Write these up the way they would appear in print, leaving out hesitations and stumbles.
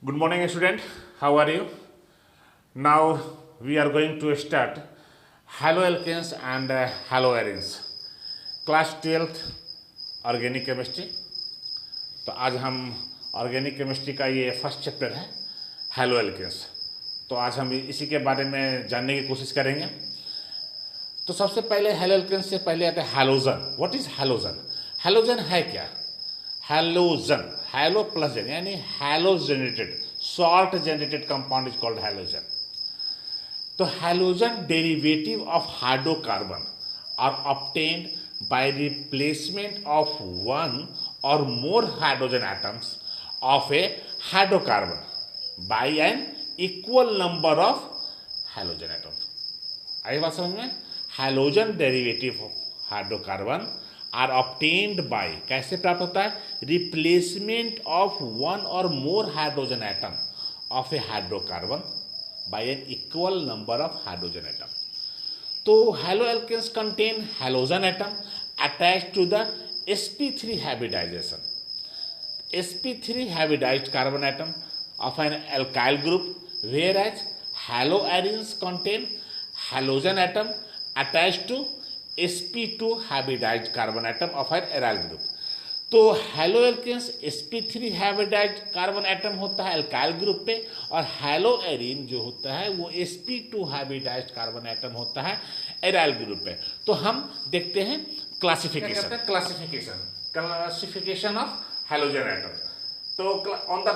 Good morning, student. How are you? Now we are going to start haloalkanes and haloarenes, class 12th organic chemistry. तो आज हम organic chemistry का ये first chapter है हैलोएल्केन्स। तो आज हम इसी के बारे में जानने की कोशिश करेंगे। तो सबसे पहले हैलोएल्केन्स से पहले आता है halogen. What is halogen? Halogen है क्या? हैलोजन, हैलो प्लस जन यानी halogenated salt generated compound is called halogen. तो halogen derivative of hydrocarbon are obtained by replacement of one or more hydrogen atoms of a hydrocarbon by an equal number of halogen atoms। आई बात समझ में? Halogen derivative of hydrocarbon are obtained by, कैसे प्राप्त होता है? Replacement of one और more hydrogen atom of a hydrocarbon by an equal number of hydrogen atom. तो haloalkanes contain halogen atom attached to the sp3 hybridization, sp3 hybridized carbon atom of an alkyl group, whereas haloarenes contain halogen atom attached to sp2 hybridized carbon atom of an aryl group। तो हैलोएल्केन्स sp3 hybridised carbon atom होता है alkyl group पे, और हैलोएरीन जो होता है वो sp2 hybridised carbon atom होता है एराइल ग्रुप पे। तो हम देखते हैं क्लासिफिकेशन ऑफ हैलोजन एटम। तो on the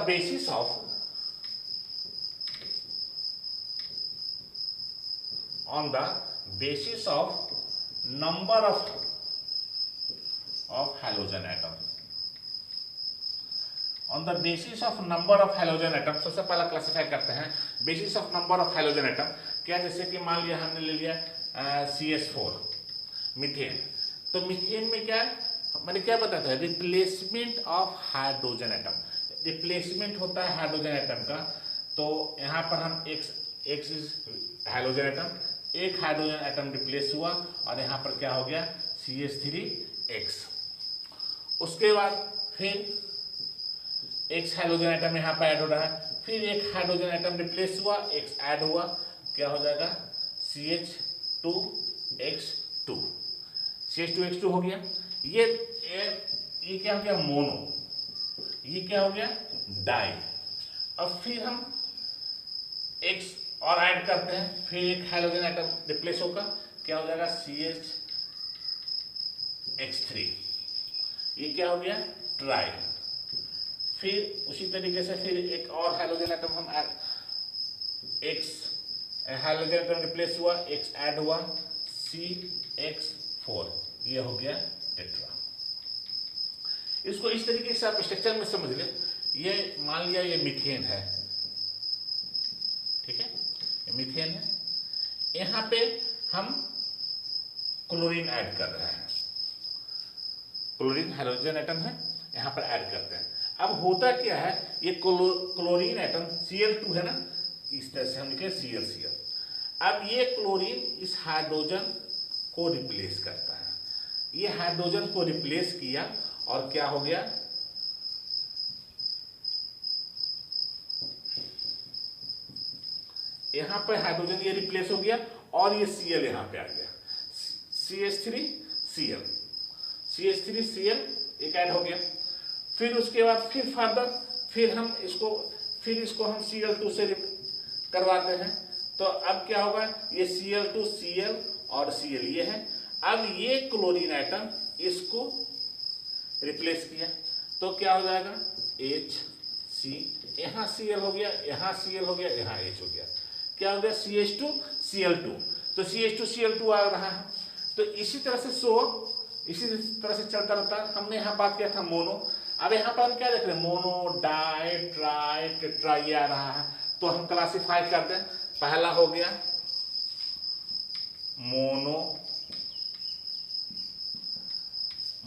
basis of number of halogen atom, on the basis of number of halogen atom, सबसे पहला क्लासिफाई करते हैं basis of number of halogen atom. क्या? जैसे कि मान लिया हमने ले लिया CH4 मीथेन। तो मीथेन में क्या मैंने क्या बताया था? Replacement of hydrogen atom, replacement होता है हाइड्रोजन एटम का। तो यहाँ पर हम एक्स इज हाइड्रोजन एटम, एक हाइड्रोजन एटम रिप्लेस हुआ और यहाँ पर क्या हो गया? CH3X। उसके बाद फिर X हाइड्रोजन एटम यहाँ पर ऐड हो रहा है, फिर एक हाइड्रोजन एटम रिप्लेस हुआ, X ऐड हुआ, क्या हो जाएगा? CH2X2, CH2X2 हो गया। ये क्या हो गया? मोनो। ये क्या हो गया? डाई। अब फिर हम X और ऐड करते हैं, फिर एक हाइड्रोजन एटम रिप्लेस होगा, क्या हो जाएगा? CH3। ये क्या हो गया? ट्राई। फिर उसी तरीके से फिर एक और हाइड्रोजन एटम हम X हाइड्रोजन एटम रिप्लेस हुआ, X ऐड हुआ, CH4। ये हो गया टेट्रा। इसको इस तरीके से आप स्ट्रक्चर में समझ ले। ये मान लिया ये मीथेन है, ठीक है, ये मीथेन है। यहां पे हम क्लोरीन ऐड कर रहे हैं, क्लोरीन हाइड्रोजन एटम है, यहां पर ऐड करते हैं। अब होता क्या है? ये क्लोरीन एटम Cl2 है ना, इस तरह से हम लिखे Cl। अब ये क्लोरीन इस हाइड्रोजन को रिप्लेस करता है। ये हाइड्रोजन को रिप्लेस किया और क्या हो गया? यहां पर हाइड्रोजन ये रिप्लेस हो गया और ये Cl यहां पे आ गया, CH3Cl एक ऐड हो गया। फिर उसके बाद फिर फर्दर फिर इसको हम Cl2 से करवाते हैं। तो अब क्या होगा? ये Cl2 Cl और Cl ये है। अब ये क्लोरीन एटम इसको रिप्लेस किया तो क्या हो जाएगा? HC, यहां Cl हो गया, यहां Cl हो गया, यहां H हो गया, क्या हो गया? CH2Cl2। तो CH2Cl2 आ रहा है। तो इसी तरह से चलता रहता है। हमने यहाँ बात किया था मोनो। अब यहाँ पर हम क्या देख रहे हैं? मोनो, डाई, ट्राई, टेट्रा ये आ रहा है। तो हम क्लासिफाई कर दें। पहला हो गया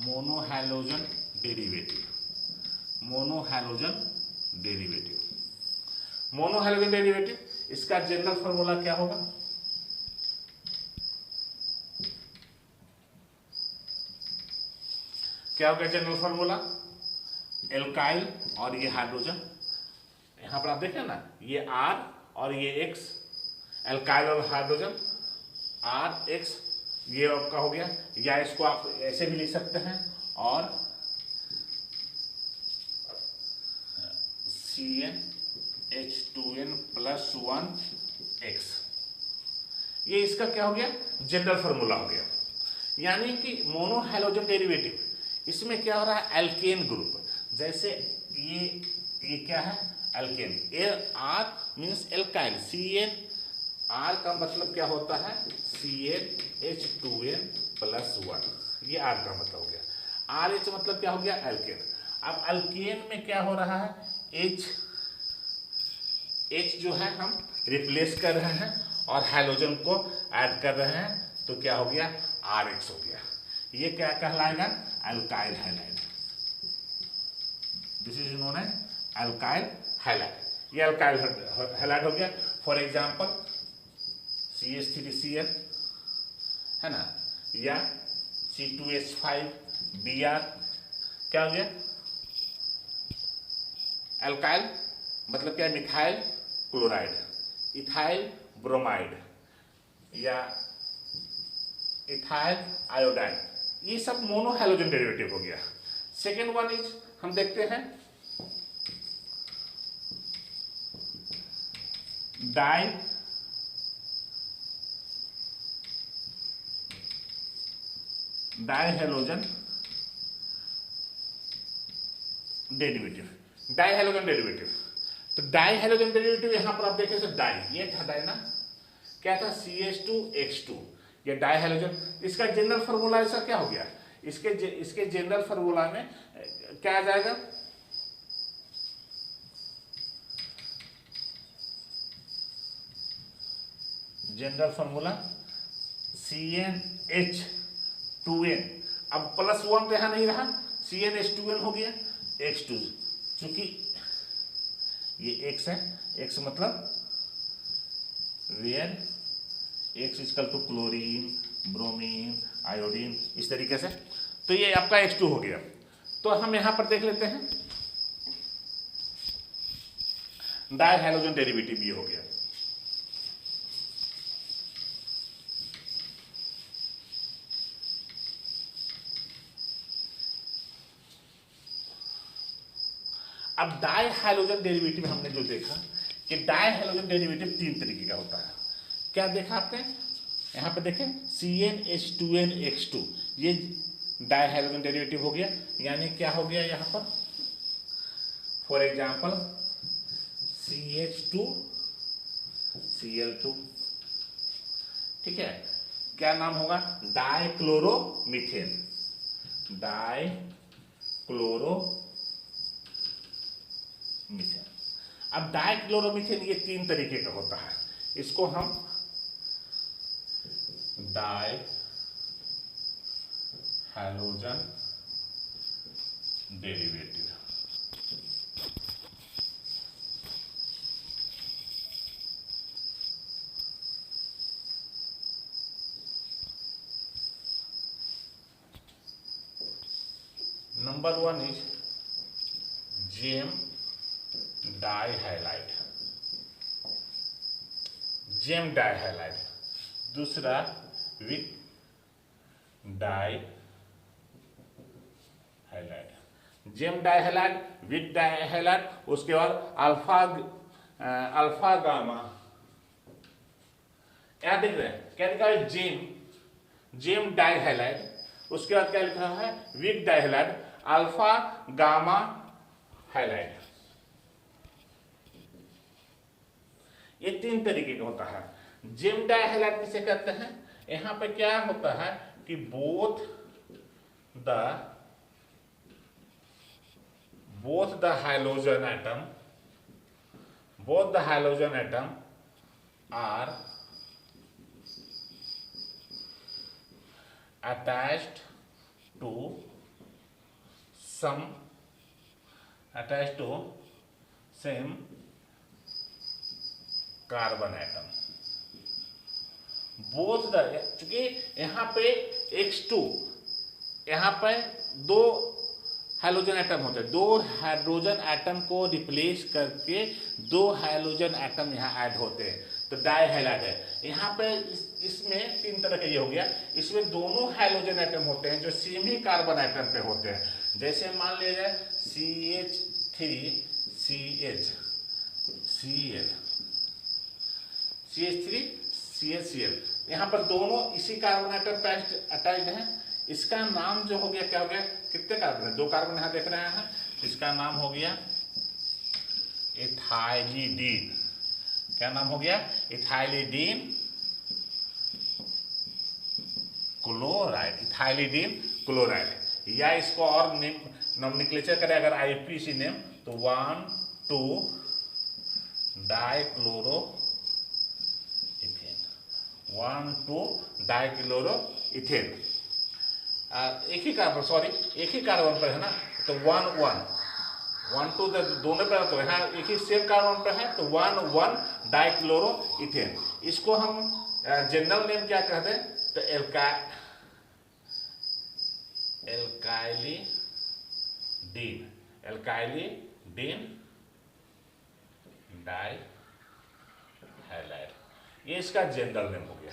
mono halogen derivative, mono halogen derivative. इसका जनरल फॉर्मूला क्या होगा? क्या हो गया जनरल फार्मूला, एल्काइल और ये हाइड्रोजन, यहां पर आप देखें ना, ये R और ये X, एल्काइल और हाइड्रोजन R X, ये आपका हो गया। या इसको आप ऐसे भी लिख सकते हैं, और CnH2n+1X, ये इसका क्या हो गया, जनरल फार्मूला हो गया। यानी कि मोनो हैलोजन डेरिवेटिव, इसमें क्या हो रहा है, एल्केन ग्रुप, जैसे ये क्या है, alkane, R means alkyl, Cn, R का मतलब क्या होता है, CnH2n+1, ये R का मतलब हो गया। RH मतलब क्या हो गया, एल्केन। अब एल्केन में क्या हो रहा है, H जो है हम रिप्लेस कर रहे हैं और हैलोजन को ऐड कर रहे हैं, तो क्या हो गया, RH हो गया। ये क्या कहलाएगा, alkyl halide. This is known as alkyl halide. ये एल्काइल हैलाइड हो गया। फॉर एग्जांपल CH3Cl है ना, या C2H5Br, क्या हो गया, एल्काइल मतलब क्या, मिथाइल क्लोराइड, इथाइल ब्रोमाइड या इथाइल आयोडाइड, ये सब मोनो हैलोजन डेरिवेटिव हो गया। सेकेंड वन इज, हम देखते हैं डाइहैलोजन डेरिवेटिव। डाइहैलोजन डेरिवेटिव, तो डाइहैलोजन डेरिवेटिव यहां पर आप देखें तो डाई, ये था डाई ना, क्या था, CH2H2, ये डाइहैलोजन। इसका जनरल फार्मूला ऐसा क्या हो गया, इसके जनरल फार्मूला में क्या आ जाएगा, जनरल फार्मूला CnH2n, अब +1 तो यहां नहीं रहा, CnH2n हो गया, X2, चूंकि ये X है, X मतलब where X equal to chlorine, bromine, iodine, इस तरीके से, तो ये आपका X2 हो गया। तो हम यहां पर देख लेते हैं डाइहैलोजन डेरिवेटिव, ये हो गया। अब डाइहैलोजन डेरिवेटिव हमने जो देखा कि डाइहैलोजन डेरिवेटिव 3 तरीके का होता है। क्या देखा आपने, यहां पे देखें CnH2nX2, ये डाइहैलोजन डेरिवेटिव हो गया। यानी क्या हो गया यहां पर, फॉर एग्जांपल CH2Cl2, ठीक है, क्या नाम होगा, डाइक्लोरोमीथेन, डाइक्लोरोमीथेन। अब डाइक्लोरोमीथेन ये 3 तरीके का होता है, इसको हम dihalogen derivative, number 1 is gem dihalide, gem dihalide. दूसरा vic dihalide, gem dihalide, vic dihalide, उसके बाद अल्फा गामा, क्या देख रहे हैं, क्या लिखा है, जेम डाइहैलाइड, उसके बाद क्या लिखा है, विक डाइहैलाइड, अल्फा गामा हैलाइड। ये 3 तरीके का होता है। जेम डाइहैलाइड किसे कहते हैं, यहां पे क्या होता है कि both the hydrogen atom are attached to same carbon atom. Both the, चूंकि यहां पे X2, यहां पे 2 हैलोजन एटम होते हैं, 2 हाइड्रोजन एटम को रिप्लेस करके 2 हाइड्रोजन एटम यहाँ ऐड होते हैं, तो डाई हैलाइड है। यहाँ पे इसमें 3 तरह का ये हो गया, इसमें दोनों हाइड्रोजन एटम होते हैं जो सेम ही कार्बन एटम पे होते हैं। जैसे मान लिया जाए CH3CH Cl, CH3CHCl, यहाँ पर दोनों इसी कार्बन एटम पे अटैच्ड हैं। इसका नाम जो हो गया, क्या हो गया, कितने कार्बन है, 2 कार्बन यहाँ देख रहे हैं, इसका नाम हो गया इथाइलिडीन। क्या नाम हो गया, इथाइलिडीन क्लोराइड, इथाइलिडीन क्लोराइड। या इसको और नोमेनक्लेचर करें अगर आईपीसी नेम तो 1,2 डाइक्लोरो इथेन, 1,2 डाइक्लोरो इथेन। एक ही कार्बन, सॉरी एक ही कार्बन पर है ना, तो 1,2 दोनों पर तो यहाँ एक ही सेम कार्बन पर है, तो 1,1 डाइक्लोरो इथेन। इसको हम जनरल नेम क्या कहते हैं, तो एल्काइलिडीन डाइहैलाइड, ये इसका जनरल नेम हो गया।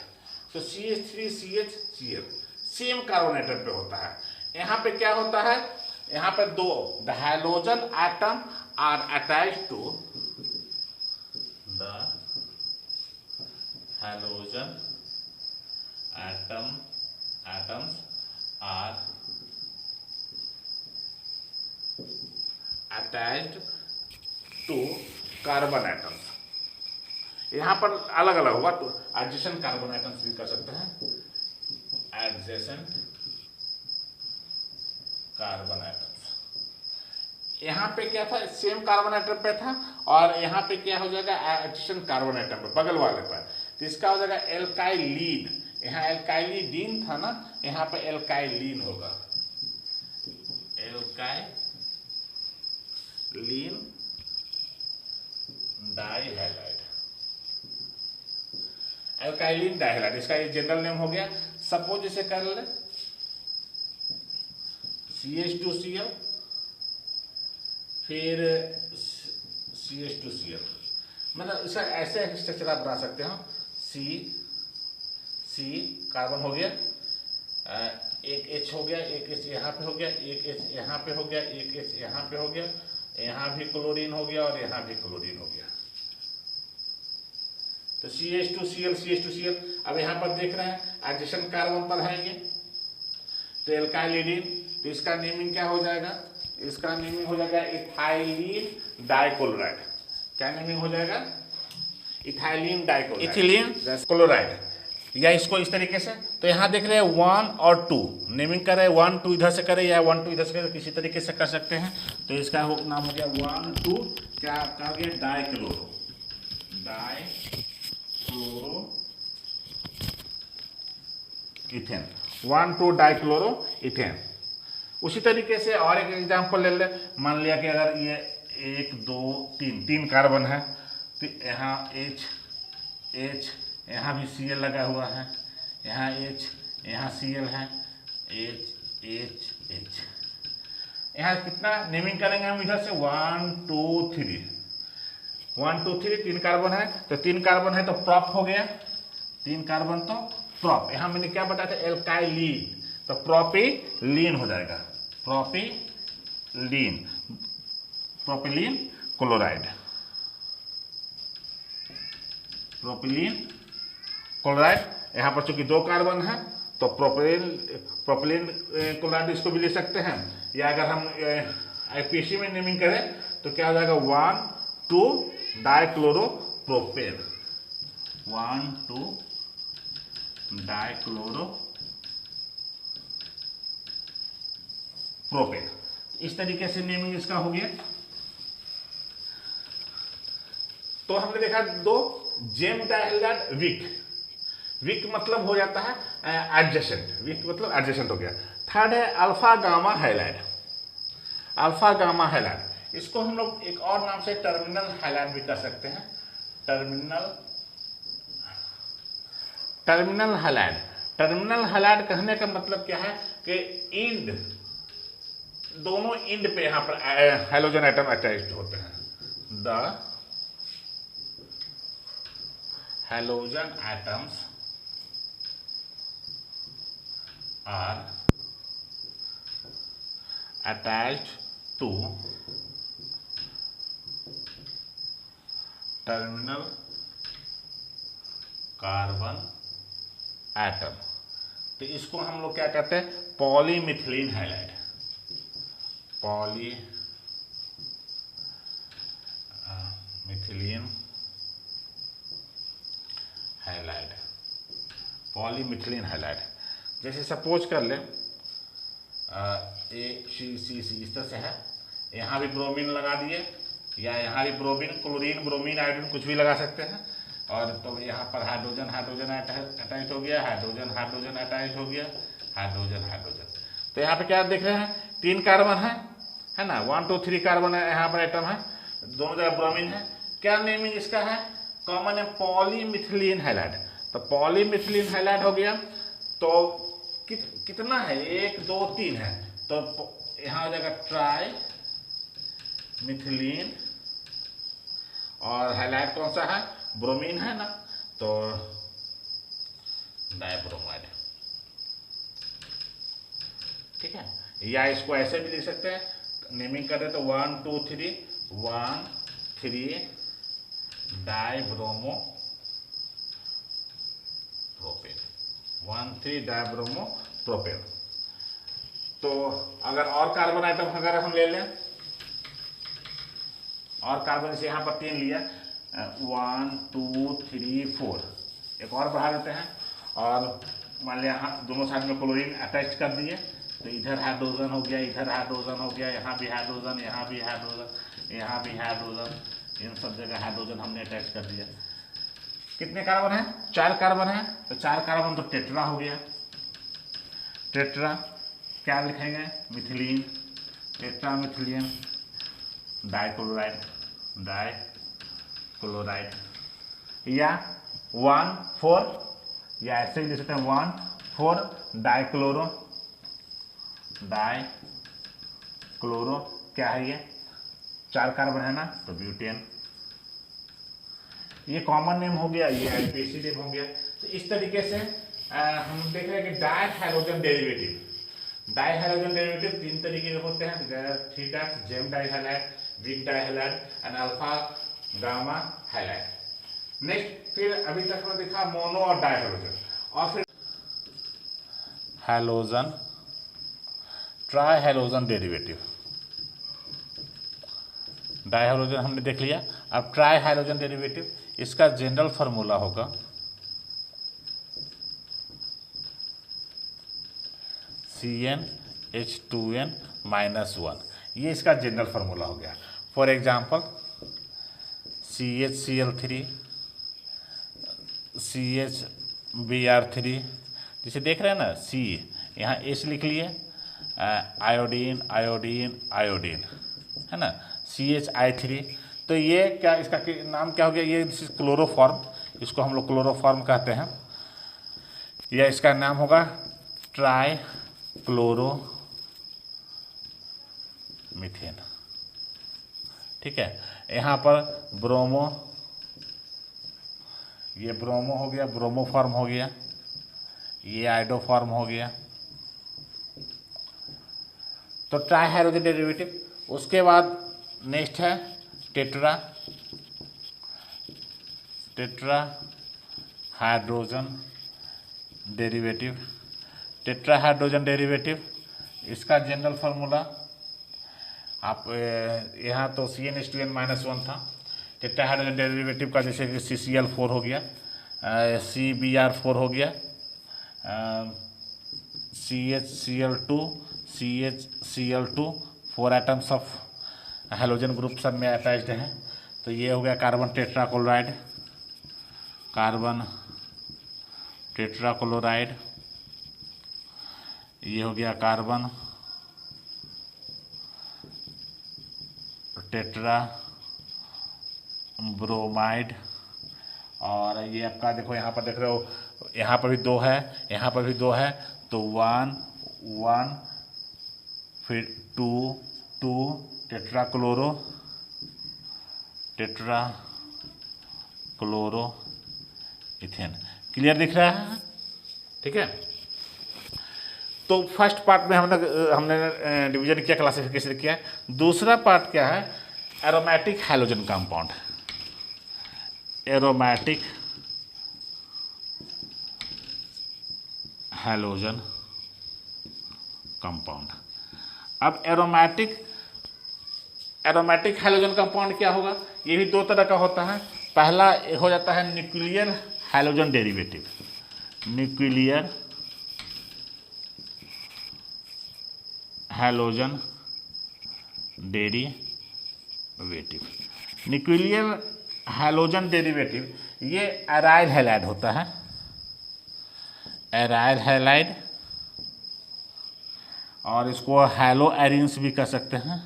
तो CH3CHCl सेम कार्बन एटम पे होता है। यहाँ पे क्या होता है, यहाँ पे 2 the hydrogen atom are attached to the hydrogen atoms are attached to carbon atoms। यहाँ पर अलग अलग हुआ, तो एडजेसेंट कार्बन एटम्स भी कर सकते हैं, एडजेसेंट कार्बन एटम्स। यहाँ पे क्या था, सेम कार्बन एटम पे था, और यहाँ पे क्या हो जाएगा, एडजेसेंट कार्बन एटम पे, बगल वाले पर, तो इसका हो जाएगा एल्काइलीन। यहाँ एल्काइलिडीन था ना, यहाँ पे एल्काइलीन होगा, एल्काइलीन डाइहैलाइड, एल्काइलीन डाइहैलाइड, इसका ये जनरल नेम हो गया। सपोज इसे कर ले CH2Cl, फिर CH2Cl, मतलब इसका ऐसे स्ट्रक्चर आप बना सकते हो, C कार्बन हो गया, एक H हो गया, एक H यहाँ पे हो गया, एक H यहाँ पे हो गया, एक H यहाँ पे हो गया, यहाँ भी क्लोरीन हो गया और यहाँ भी क्लोरीन हो गया, तो CH2Cl। अब यहाँ पर देख रहे हैं एडजेसेंट कार्बन पर है ये, तो एल्काइलिडीन, तो इसका नेमिंग क्या हो जाएगा, इसका नेमिंग हो जाएगा इथाइलिन डाइक्लोराइड। क्या नेमिंग हो जाएगा, इथाइलिन डाइक्लोराइड, इथिलीन क्लोराइड। या इसको इस तरीके से, तो यहाँ देख रहे हैं 1 और 2 नेमिंग कर रहे हैं, 1 2 इधर से करें या 1 2 इधर से करें, किसी तरीके से कर सकते हैं। तो इसका नाम हो गया 1 2 क्या कहा गया, डाइक्लोरो इथेन, 1 2 डाइक्लोरो इथेन। उसी तरीके से और एक एग्जांपल ले ले, मान लिया कि अगर ये 1 2 3 कार्बन है, तो यहाँ H यहाँ भी Cl लगा हुआ है, यहाँ H यहाँ Cl है, H यहाँ कितना नेमिंग करेंगे हम इधर से 1 2 3 3 कार्बन है, तो 3 कार्बन है तो प्रॉप हो गया, 3 कार्बन तो प्रॉप। यहाँ मैंने क्या बताया था, एल्काइलीन, तो प्रोपिलीन हो जाएगा, प्रोपिलीन क्लोराइड, यहाँ पर चूंकि 2 कार्बन है तो प्रोपिलीन क्लोराइड इसको भी ले सकते हैं। या अगर हम आईपीसी में नेमिंग करें तो क्या हो जाएगा, 1 2 डाइक्लोरो प्रोपेन, 1 2 डाइक्लोरो प्रोपेन। इस तरीके से नेमिंग इसका हो गया। तो हमने देखा 2 जेम डाइहैलाइड वीक मतलब हो जाता है एडजेसेंट, वीक मतलब एडजेसेंट हो गया। थर्ड है अल्फा गामा हैलाइड, इसको हम लोग एक और नाम से टर्मिनल हैलाइड भी कर सकते हैं, टर्मिनल हैलाइड कहने का मतलब क्या है कि दोनों इंड पे यहां पर हेलोजन एटम अटैच्ड होते हैं। The halogen atoms are attached to terminal carbon atom. तो इसको हम लोग क्या कहते हैं, polymethylene halide. Polymethylene halide, polymethylene halide. जैसे सपोज कर ले सी इस तरह से है, यहाँ भी ब्रोमीन लगा दिए, या यहाँ भी ब्रोमीन, क्लोरीन, ब्रोमीन, आयोडीन कुछ भी लगा सकते हैं। और तो यहाँ पर हाइड्रोजन हाइड्रोजन अटैच हो गया, हाइड्रोजन हाइड्रोजन अटैच हो गया, हाइड्रोजन हाइड्रोजन। तो यहाँ पे क्या देख रहे हैं, 3 कार्बन है ना, 1 2 3 कार्बन है, यहाँ पर एटम है, दोनों जगह ब्रोमीन है। क्या नेमिंग इसका है, कॉमन है, पॉलीमिथिलीन हैलाइड। तो पॉलीमिथिलीन हैलाइड हो गया। तो कितना है, 1 2 3 है, तो यहां हो जाएगा ट्राई मिथिलीन, और हैलाइड कौन सा है, ब्रोमीन है ना, तो डाइब्रोमाइड। ठीक है, या इसको ऐसे भी लिख सकते हैं, नेमिंग कर दे तो 1 2 3 1 3 डाइब्रोमो प्रोपेन, 1 3 डाइब्रोमो प्रोपेन। तो अगर और कार्बन आइटम अगर हम ले लें, और कार्बन से यहां पर 3 लिया, 1 2 3 4, एक और बढ़ा देते हैं, और मान लिया यहाँ दोनों साइड में क्लोरीन अटैच कर दिए, तो इधर हाइड्रोजन हो गया, इधर हाइड्रोजन हो गया, यहाँ भी हाइड्रोजन, यहाँ भी हाइड्रोजन, यहाँ भी हाइड्रोजन, इन सब जगह हाइड्रोजन हमने अटैच कर दिया। कितने कार्बन है, 4 कार्बन है, तो 4 कार्बन तो टेट्रा हो गया। टेट्रा क्या लिखेंगे, methylene, tetra methylene dichloride, dichloride, या 1 4, या ऐसे भी लिख सकते हैं 1 4 डाइक्लोरो, डाइक्लोरो क्या है ये, 4 कार्बन है ना, तो ब्यूटेन। ये कॉमन नेम हो गया, ये आईपीसी नेम हो गया। तो इस तरीके से हम देख रहे हैं कि dihydrogen derivative, dihydrogen derivative 3 तरीके के होते हैं, theta, gem dihalide, vic dihalide, and alpha gamma halide. Next, फिर अभी तक हमने देखा मोनो और डाई हाइड्रोजन, और फिर halogen, try hydrogen derivative. Di hydrogen हमने देख लिया। अब ट्राई हाइड्रोजन डेरिवेटिव, इसका जनरल फार्मूला होगा CnH2n-1, ये इसका जनरल फार्मूला हो गया। फॉर एग्जांपल CHCl3, CHBr3, जिसे देख रहे हैं ना, C यहाँ H लिख लिए, आयोडीन आयोडीन आयोडीन, है ना, CHI3। तो ये क्या, इसका नाम क्या हो गया, ये क्लोरोफॉर्म, इसको हम लोग क्लोरोफॉर्म कहते हैं, या इसका नाम होगा ट्राई क्लोरो मीथेन। ठीक है, यहाँ पर ब्रोमो, ये ब्रोमो हो गया, ब्रोमो फॉर्म हो गया, ये आइडो फॉर्म हो गया। तो ट्राई हाइड्रोजन डेरिवेटिव। उसके बाद नेक्स्ट है tetra, tetra hydrogen derivative. Tetra hydrogen derivative, इसका जनरल फार्मूला आप यहाँ तो CnH2n-1 था। टेट्रा हाइड्रोजन डेरिवेटिव का जैसे कि CCl4 हो गया, CBr4 हो गया, CHCl2, CHCl2, 4 atoms of halogen group सब में अटैच्ड हैं। तो ये हो गया कार्बन टेट्राक्लोराइड, कार्बन टेट्राक्लोराइड, ये हो गया कार्बन टेट्रा ब्रोमाइड। और ये आपका देखो, यहाँ पर देख रहे हो, यहाँ पर भी 2 है, यहाँ पर भी 2 है, तो 1 1 फिर 2 टेट्राक्लोरो इथेन। क्लियर दिख रहा है? ठीक है। तो फर्स्ट पार्ट में हमने डिवीजन किया, क्लासिफिकेशन किया। दूसरा पार्ट क्या है? Aromatic halogen compound. Aromatic halogen compound. अब एरोमेटिक हैलोजन कंपाउंड क्या होगा? ये भी दो तरह का होता है। पहला हो जाता है nuclear halogen derivative. Nuclear halogen derivative. Nuclear halogen derivative ये एराइल हैलाइड होता है। एराइल हैलाइड, और इसको हैलो एरिन्स भी कह सकते हैं।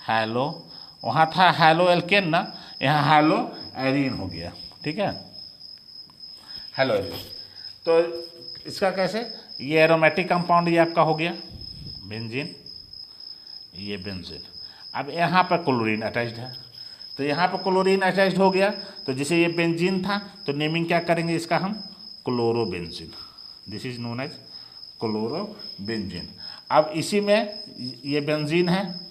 हैलो, वहाँ था हैलो एल्केन ना, यहाँ हैलो एरिन हो गया। ठीक है, हैलो एरिन। तो इसका कैसे? ये एरोमेटिक कंपाउंड ये आपका हो गया बेंजीन, ये बेंजीन। अब यहाँ पर क्लोरीन अटैच्ड है, तो यहाँ पर क्लोरीन अटैच्ड हो गया, तो जैसे ये बेंजीन था तो नेमिंग क्या करेंगे इसका हम? Chlorobenzene. This is known as chlorobenzene. अब इसी में ये बेंजीन है,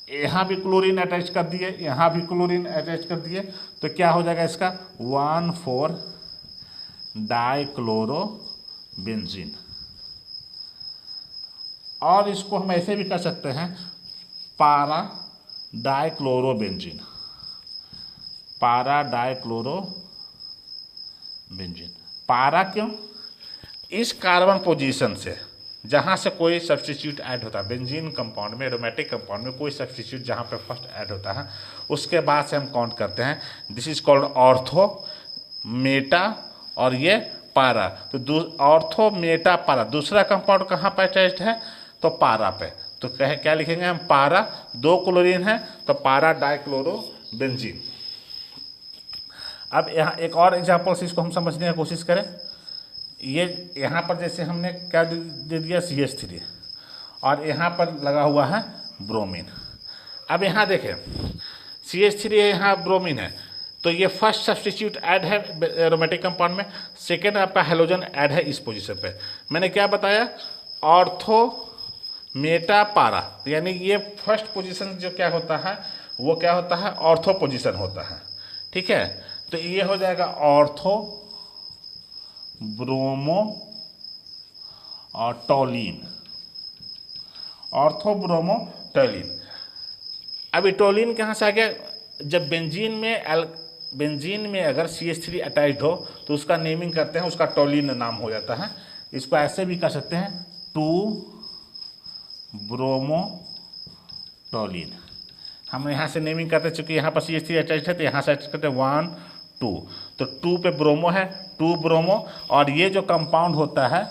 यहाँ भी क्लोरीन अटैच कर दिए, यहाँ भी क्लोरीन अटैच कर दिए, तो क्या हो जाएगा इसका? 1,4-डाइक्लोरोबेंजीन। और इसको हम ऐसे भी कर सकते हैं पारा डाइक्लोरोबेंजीन। पारा डाइक्लोरोबेंजीन। पारा क्यों? इस कार्बन पोजीशन से जहाँ से कोई सब्स्टिट्यूट ऐड होता है बेंजीन कंपाउंड में, एरोमेटिक कंपाउंड में कोई सब्स्टिट्यूट जहाँ पे फर्स्ट ऐड होता है उसके बाद से हम काउंट करते हैं। This is called ortho, Meta और ये पारा। तो ऑर्थो, मेटा, पारा, दूसरा कंपाउंड कहाँ पर अटैच्ड है? तो पारा पे। तो क्या लिखेंगे हम? पारा, 2 क्लोरीन है तो पारा डाइक्लोरोबेंजीन। अब यहाँ एक और एग्जाम्पल से इसको हम समझने की कोशिश करें। ये यहाँ पर जैसे हमने क्या दे दिया? CH3, और यहाँ पर लगा हुआ है ब्रोमीन। अब यहाँ देखें CH3 है, यहाँ ब्रोमीन है, तो ये फर्स्ट सब्स्टिट्यूट ऐड है एरोमेटिक कंपाउंड में, सेकेंड आपका हैलोजन ऐड है इस पोजीशन पे। मैंने क्या बताया? ऑर्थो, मेटा, पारा, यानी ये फर्स्ट पोजीशन जो क्या होता है वो क्या होता है? ऑर्थो पोजीशन होता है। ठीक है, तो ये हो जाएगा ऑर्थो, ब्रोमो और टोलीन। Ortho, bromo, टोलीन। अभी टोलीन कहाँ से आ गया? जब बेंजीन में अगर CH3 अटैच्ड हो तो उसका नेमिंग करते हैं, उसका टोलीन नाम हो जाता है। इसको ऐसे भी कर सकते हैं 2-ब्रोमो टोलीन। हम यहाँ से नेमिंग करते हैं, चूँकि यहाँ पर CH3 अटैच्ड है तो यहाँ से अटैच करते हैं 1-2, तो 2 पे ब्रोमो है, 2 ब्रोमो। और ये जो कंपाउंड होता है,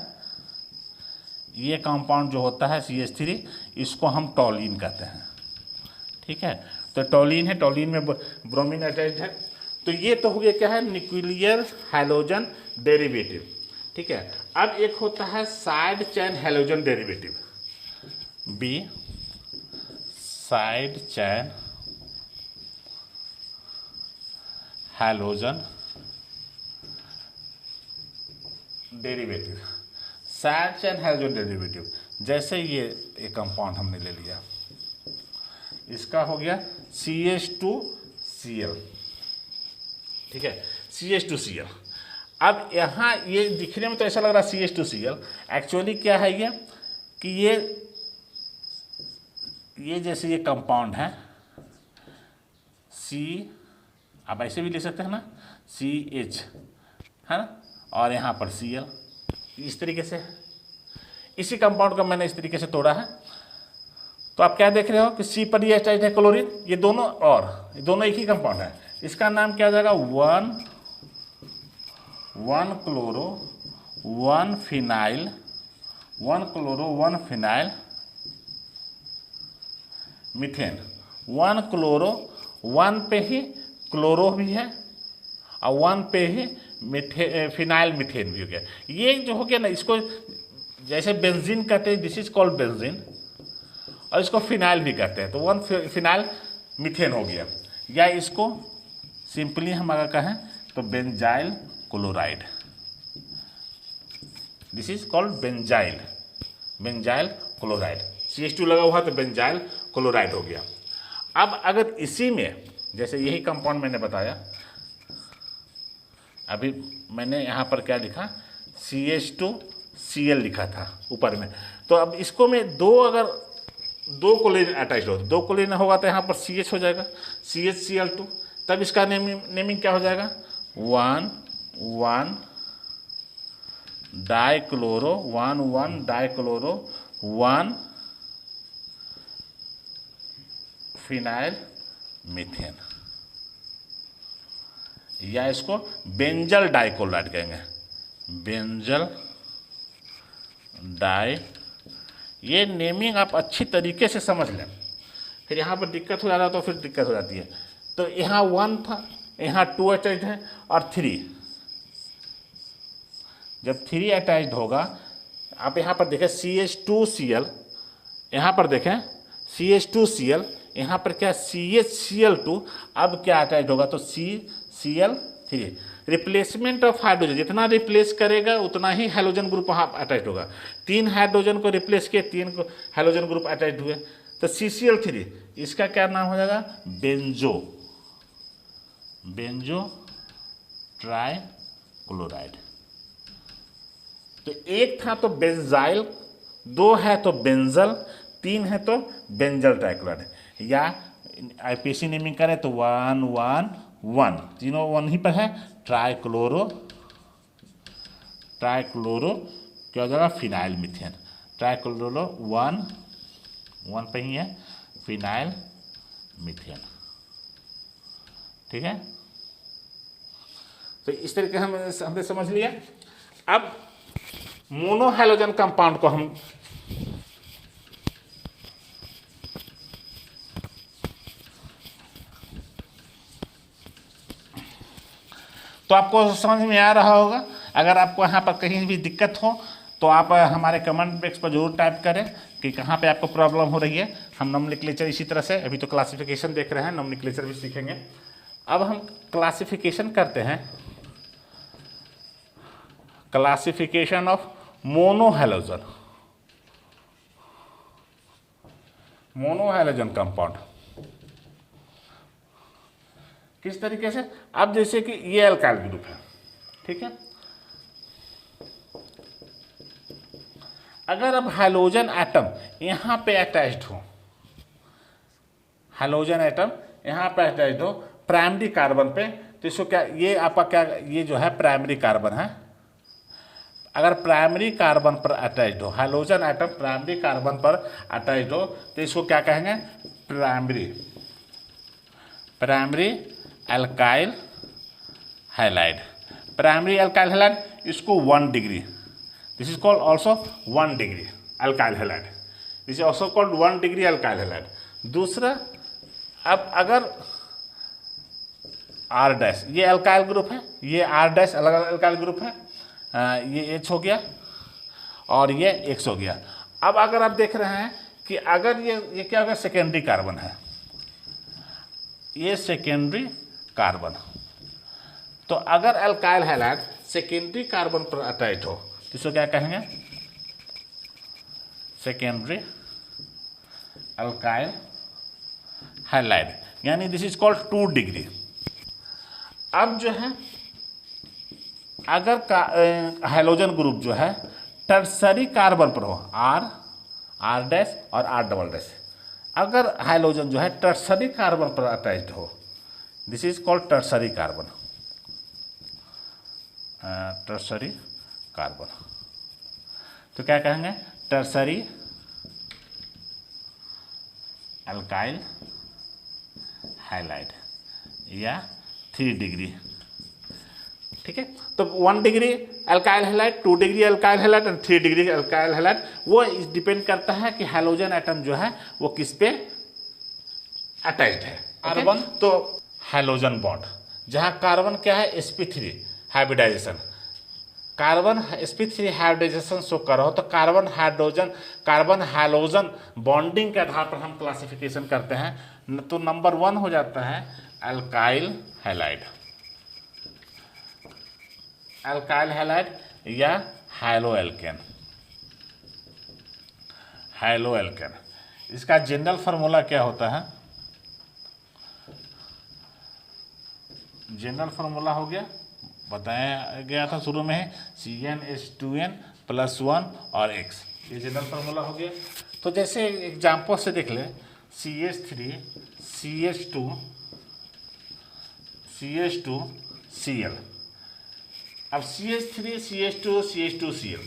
ये कंपाउंड जो होता है CH3, इसको हम टोलीन कहते हैं। ठीक है, तो टोलीन है, टोलीन में ब्रोमीन अटैच्ड है। तो ये तो हो गया क्या है? Nuclear halogen derivative. ठीक है, अब एक होता है side chain halogen derivative, B, side chain halogen derivative. Side chain halogen derivative, जैसे ये एक कंपाउंड हमने ले लिया, इसका हो गया CH2Cl। ठीक है, CH2Cl। अब यहाँ ये दिखने में तो ऐसा लग रहा है CH2Cl, एक्चुअली क्या है ये कि ये जैसे ये कंपाउंड है C, आप ऐसे भी ले सकते हैं ना, CH है ना, और यहाँ पर Cl, इस तरीके से। इसी कंपाउंड को मैंने इस तरीके से तोड़ा है, तो आप क्या देख रहे हो कि C पर ये अटैच्ड है क्लोरीन, ये दोनों एक ही कंपाउंड है। इसका नाम क्या हो जाएगा? 1 chloro 1 phenyl, 1 chloro 1 phenyl methane. 1 chloro, 1 पे ही क्लोरो भी है और 1 पे ही फिनाइल मीथेन भी हो गया। ये जो हो गया ना, इसको जैसे बेंजीन कहते हैं, दिस इज कॉल्ड बेंजीन, और इसको फिनाइल भी कहते हैं, तो वन फिनाइल मीथेन हो गया। या इसको सिंपली हम अगर कहें तो benzyl chloride, this is called benzyl chloride. CH2 लगा हुआ तो बेंजाइल क्लोराइड हो गया। अब अगर इसी में जैसे यही कंपाउंड मैंने बताया, अभी मैंने यहाँ पर क्या लिखा, CH2Cl लिखा था ऊपर में, तो अब इसको में अगर दो क्लोरीन अटैच हो, दो क्लोरीन होगा तो यहाँ पर CH हो जाएगा, CHCl2, तब इसका नेमिंग क्या हो जाएगा, 1,1 डाइक्लोरो 1 फिनाइल मीथेन, या इसको बेंजल डाइक्लोराइड कहेंगे, बेंजल डाई। ये नेमिंग आप अच्छी तरीके से समझ लें, फिर यहाँ पर दिक्कत हो जाता है तो फिर दिक्कत हो जाती है। तो यहाँ 1 था, यहाँ 2 अटैच्ड है और 3, जब 3 अटैच्ड होगा, आप यहाँ पर देखें CH2Cl, यहाँ पर देखें CH2Cl, यहाँ पर क्या CHCl2, अब क्या अटैच्ड होगा तो CCl3, रिप्लेसमेंट ऑफ हाइड्रोजन, जितना रिप्लेस करेगा उतना ही हाइड्रोजन ग्रुप वहाँ अटैच होगा। 3 हाइड्रोजन को रिप्लेस किए, 3 को हाइड्रोजन ग्रुप अटैच हुए, तो CCl3, इसका क्या नाम हो जाएगा, बेंजो ट्राइक्लोराइड। तो एक था तो बेंजाइल, 2 है तो बेंजल, 3 है तो बेंजल ट्राइक्लोराइड, या IPC नेमिंग करें तो 1,1 तीनों 1 ही पर है, ट्राइक्लोरो क्या हो जाएगा, फिनाइल मीथेन, ट्राइक्लोरो 1 पे ही है, फिनाइल मीथेन। ठीक है, तो इस तरीके हमने समझ लिया। अब मोनोहाइड्रोजन कंपाउंड को हम तो आपको समझ में आ रहा होगा। अगर आपको यहाँ पर कहीं भी दिक्कत हो तो आप हमारे कमेंट बॉक्स पर जरूर टाइप करें कि कहाँ पे आपको प्रॉब्लम हो रही है। हम नोमेनक्लेचर इसी तरह से, अभी तो क्लासिफिकेशन देख रहे हैं, नोमेनक्लेचर भी सीखेंगे। अब हम क्लासिफिकेशन करते हैं, क्लासिफिकेशन ऑफ मोनोहाइड्रोजन कंपाउंड किस तरीके से। अब जैसे कि ये अल्काइल ग्रुप है, ठीक है, अगर अब हाइड्रोजन एटम यहाँ पे अटैच्ड हो, हाइड्रोजन एटम यहाँ पे अटैच्ड हो प्राइमरी कार्बन पे, तो इसको क्या, ये आपका क्या, ये जो है प्राइमरी कार्बन है। अगर प्राइमरी कार्बन पर अटैच्ड हो, हाइड्रोजन एटम प्राइमरी कार्बन पर अटैच्ड हो, तो इसको क्या कहेंगे, primary alkyl halide. Primary alkyl halide, इसको 1 degree, this is called also 1 degree alkyl halide, this is also called 1 degree alkyl halide. दूसरा, अब अगर R डैश, ये अल्काइल ग्रुप है, ये R डैश अलग अलग अल्काइल ग्रुप है, ये H हो गया और ये X हो गया। अब अगर आप देख रहे हैं कि अगर ये क्या होगा, सेकेंडरी कार्बन है, ये सेकेंडरी कार्बन, तो अगर अल्काइल हैलाइड सेकेंडरी कार्बन पर अटैच हो तो इसको क्या कहेंगे, सेकेंडरी अल्काइल हैलाइड, यानी दिस इज कॉल्ड 2 डिग्री। अब जो है, अगर हाइड्रोजन ग्रुप जो है टर्सरी कार्बन पर हो, R डैश और R डबल डैश, अगर हाइड्रोजन जो है टर्सरी कार्बन पर अटैच्ड हो, this is called tertiary carbon, tertiary carbon, तो क्या कहेंगे, टर्सरी अल्काइल हैलाइड या 3 डिग्री। ठीक है, तो 1 degree alkyl halide, 2 degree alkyl halide और 3 डिग्री अल्काइल हैलाइड, वो डिपेंड करता है कि हाइड्रोजन एटम जो है वो किस पे अटैच्ड है। कार्बन तो हाइड्रोजन बॉन्ड, जहां कार्बन क्या है, sp3 hybridisation, carbon sp3 hybridisation show कर रहा हो तो कार्बन हाइड्रोजन बॉन्डिंग के आधार पर हम क्लासिफिकेशन करते हैं। तो नंबर 1 हो जाता है अल्काइल हैलाइड, अल्काइल हैलाइड या हैलोएल्केन। हैलोएल्केन इसका जनरल फार्मूला क्या होता है? जनरल फार्मूला हो गया, बताया गया था शुरू में है, CnH2n + 1 और X, ये जनरल फार्मूला हो गया। तो जैसे एग्जाम्पल से देख ले, CH3 CH2 CH2 Cl। अब CH3 CH2 CH2 Cl,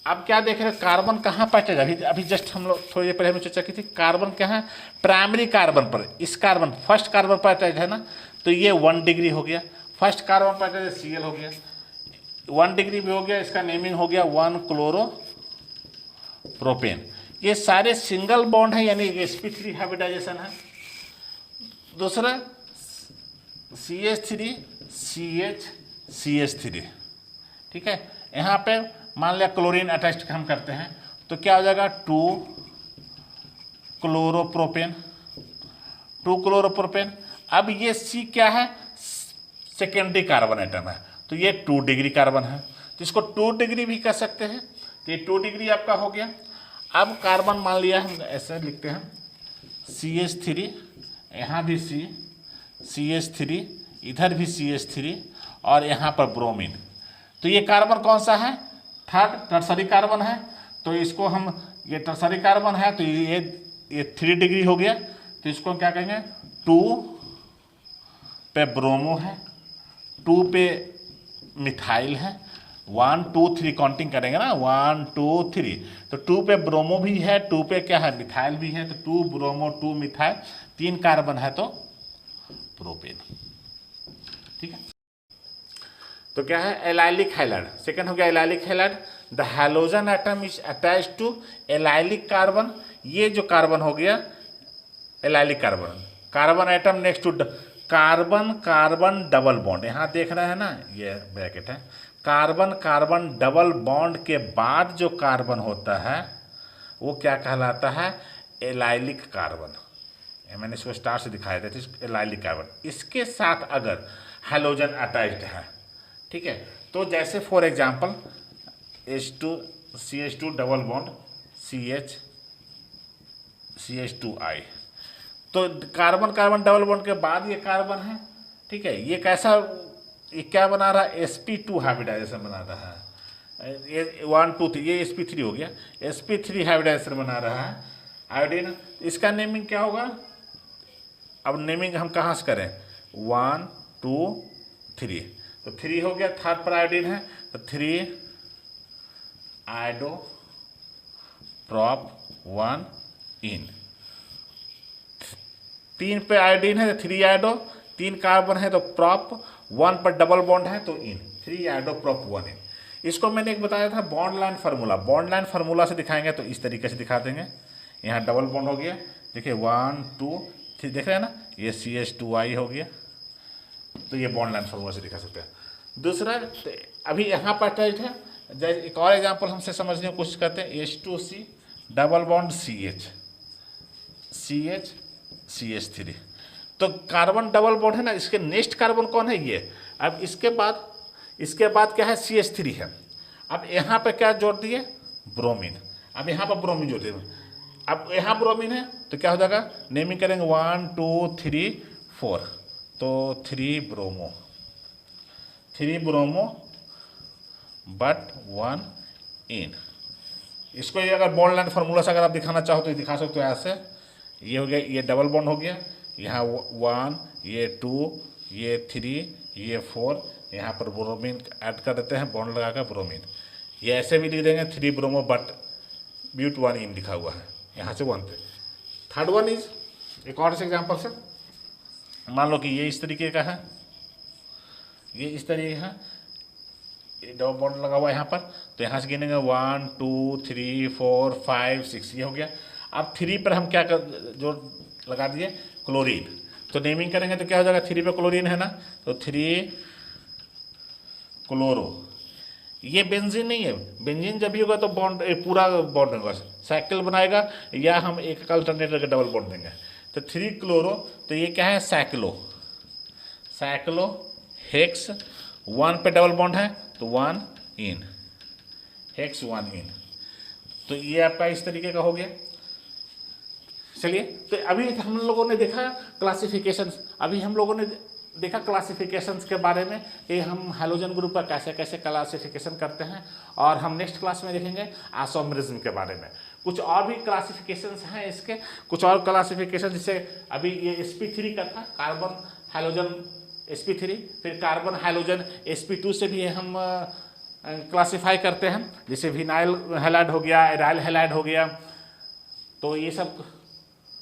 अब क्या देख रहे हैं, कार्बन कहाँ पाटेगा? अभी जस्ट हम लोग थोड़ी देर पहले हमने चर्चा की थी, कार्बन कहाँ है? प्राइमरी कार्बन पर। इस कार्बन फर्स्ट कार्बन पर अटैच है ना, तो ये 1 डिग्री हो गया। फर्स्ट कार्बन पर अटैच Cl हो गया, 1 डिग्री भी हो गया। इसका नेमिंग हो गया 1 क्लोरोप्रोपेन। ये सारे सिंगल बॉन्ड है, यानी sp3 हाइब्रिडाइजेशन है। दूसरा CH3 CH CH3, ठीक है। यहाँ पे मान लिया क्लोरीन अटैच हम करते हैं तो क्या हो जाएगा? 2 क्लोरोप्रोपेन, 2 क्लोरोप्रोपेन। अब ये C क्या है? सेकेंडरी कार्बन एटम है, तो ये 2 डिग्री कार्बन है, तो इसको 2 डिग्री भी कह सकते हैं। तो ये 2 डिग्री आपका हो गया। अब कार्बन मान लिया हम ऐसे लिखते हैं CH3, यहाँ भी CH3, इधर भी CH3 और यहाँ पर ब्रोमीन। तो ये कार्बन कौन सा है? टर्सरी कार्बन है। तो इसको हम, ये टर्सरी कार्बन है तो ये 3 डिग्री हो गया। तो इसको क्या कहेंगे? 2 पे ब्रोमो है, 2 पे मिथाइल है, 1 2 3 काउंटिंग करेंगे ना, 1 2 3। तो 2 पे ब्रोमो भी है, 2 पे क्या है? मिथाइल भी है। तो 2 ब्रोमो 2 मिथाइल, 3 कार्बन है तो प्रोपेन, ठीक है। तो क्या है? Allylic halide. सेकंड हो गया allylic halide. The halogen atom is attach to allylic carbon. ये जो कार्बन हो गया allylic carbon, carbon atom next to carbon carbon double bond, यहाँ देख रहे हैं ना, ये ब्रैकेट है। कार्बन कार्बन डबल बॉन्ड के बाद जो कार्बन होता है वो क्या कहलाता है? Allylic carbon. मैंने इसको स्टार से दिखाया था, एलाइलिक कार्बन। इसके साथ अगर हैलोजन अटैच्ड है, ठीक है, तो जैसे for example CH2 double bond CH2I, तो कार्बन कार्बन डबल बॉन्ड के बाद ये कार्बन है, ठीक है। ये कैसा, ये क्या बना रहा है? sp2 हाइब्रिडाइजेशन बना रहा है। ये 1 2 3, ये sp3 हो गया, sp3 हाइब्रिडाइजेशन बना रहा है आयोडीन। इसका नेमिंग क्या होगा? अब नेमिंग हम कहाँ से करें? 1 2 3, तो 3 हो गया। थर्ड पर आयोडीन है तो 3 आयोडो प्रॉप 1 इन। 3 पे आयोडीन है तो 3 आयोडो, 3 कार्बन है तो प्रॉप, 1 पर डबल बॉन्ड है तो इन, 3 आयोडो प्रॉप 1 इन। इसको मैंने एक बताया था bond line formula. Bond line formula से दिखाएंगे तो इस तरीके से दिखा देंगे। यहाँ डबल बॉन्ड हो गया, देखिए 1 2 3, देख रहे हैं ना, ये CH2I हो गया। तो ये बॉन्ड लाइन फार्मूला से दिखा सकते हैं। दूसरा, अभी यहाँ पर अटैच्ड है, जैसे एक और एग्जांपल हमसे समझने की कोशिश करते हैं। H2C डबल बॉन्ड CH3, तो कार्बन डबल बॉन्ड है ना, इसके नेक्स्ट कार्बन कौन है? ये। अब इसके बाद क्या है? CH3 है। अब यहाँ पे क्या जोड़ दिए? ब्रोमीन। अब यहाँ पर ब्रोमीन जोड़ दिए। अब यहाँ ब्रोमीन है तो क्या हो जाएगा? नेमिंग करेंगे 1 2 3 4, तो 3 ब्रोमो बट 1 इन। इसको ये अगर बॉन्ड लाइन फार्मूला से अगर आप दिखाना चाहो तो ये दिखा सकते हो ऐसे। ये हो गया, ये डबल बॉन्ड हो गया, यहाँ 1, ये 2, ये 3, ये 4, यहाँ पर ब्रोमीन ऐड कर देते हैं बॉन्ड लगाकर ब्रोमीन। ये ऐसे भी लिख देंगे 3 ब्रोमो बट ब्यूट 1 इन लिखा हुआ है यहाँ से 1 पे। थर्ड वन इज, एक और से एग्जाम्पल से मान लो कि ये इस तरीके का है, ये इस तरीके का डबल बॉन्ड लगा हुआ है यहाँ पर। तो यहाँ से गिनेंगे 1 2 3 4 5 6, ये हो गया। अब 3 पर हम क्या जो लगा दिए? क्लोरीन। तो नेमिंग करेंगे तो क्या हो जाएगा? 3 पे क्लोरीन है ना, तो 3 क्लोरो। ये बेंजीन नहीं है, बेंजीन जब भी होगा तो बॉन्ड पूरा बॉन्ड होगा, साइकिल बनाएगा, या हम एक अल्टरनेटर का डबल बॉन्ड देंगे। तो 3 क्लोरो, तो ये क्या है, साइक्लो, साइक्लो हेक्स, 1 पे डबल बॉन्ड है तो 1 इन, हेक्स 1 इन। तो ये आपका इस तरीके का हो गया। चलिए, तो अभी हम लोगों ने देखा क्लासिफिकेशन, अभी हम लोगों ने देखा क्लासिफिकेशंस के बारे में कि हम हैलोजन ग्रुप का कैसे कैसे क्लासिफिकेशन करते हैं, और हम नेक्स्ट क्लास में देखेंगे आइसोमरिज्म के बारे में। कुछ और भी क्लासिफिकेशंस हैं इसके, कुछ और क्लासिफिकेशन, जैसे अभी ये sp3 का था, कार्बन हैलोजन sp3, फिर कार्बन हैलोजन sp2 से भी हम क्लासीफाई करते हैं, जैसे विनाइल हैलाइड हो गया, एराइल हैलाइड हो गया। तो ये सब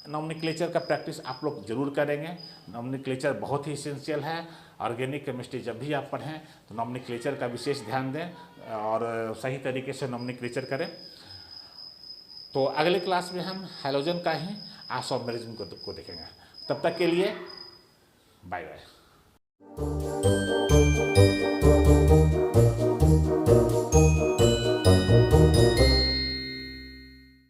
नॉमेनक्लेचर का प्रैक्टिस आप लोग जरूर करेंगे। नॉमेनक्लेचर बहुत ही इसेंशियल है। ऑर्गेनिक केमिस्ट्री जब भी आप पढ़ें तो नॉमेनक्लेचर का विशेष ध्यान दें और सही तरीके से नॉमेनक्लेचर करें। तो अगले क्लास में हम हैलोजन का ही आइसोमरिज्म को देखेंगे। तब तक के लिए बाय बाय।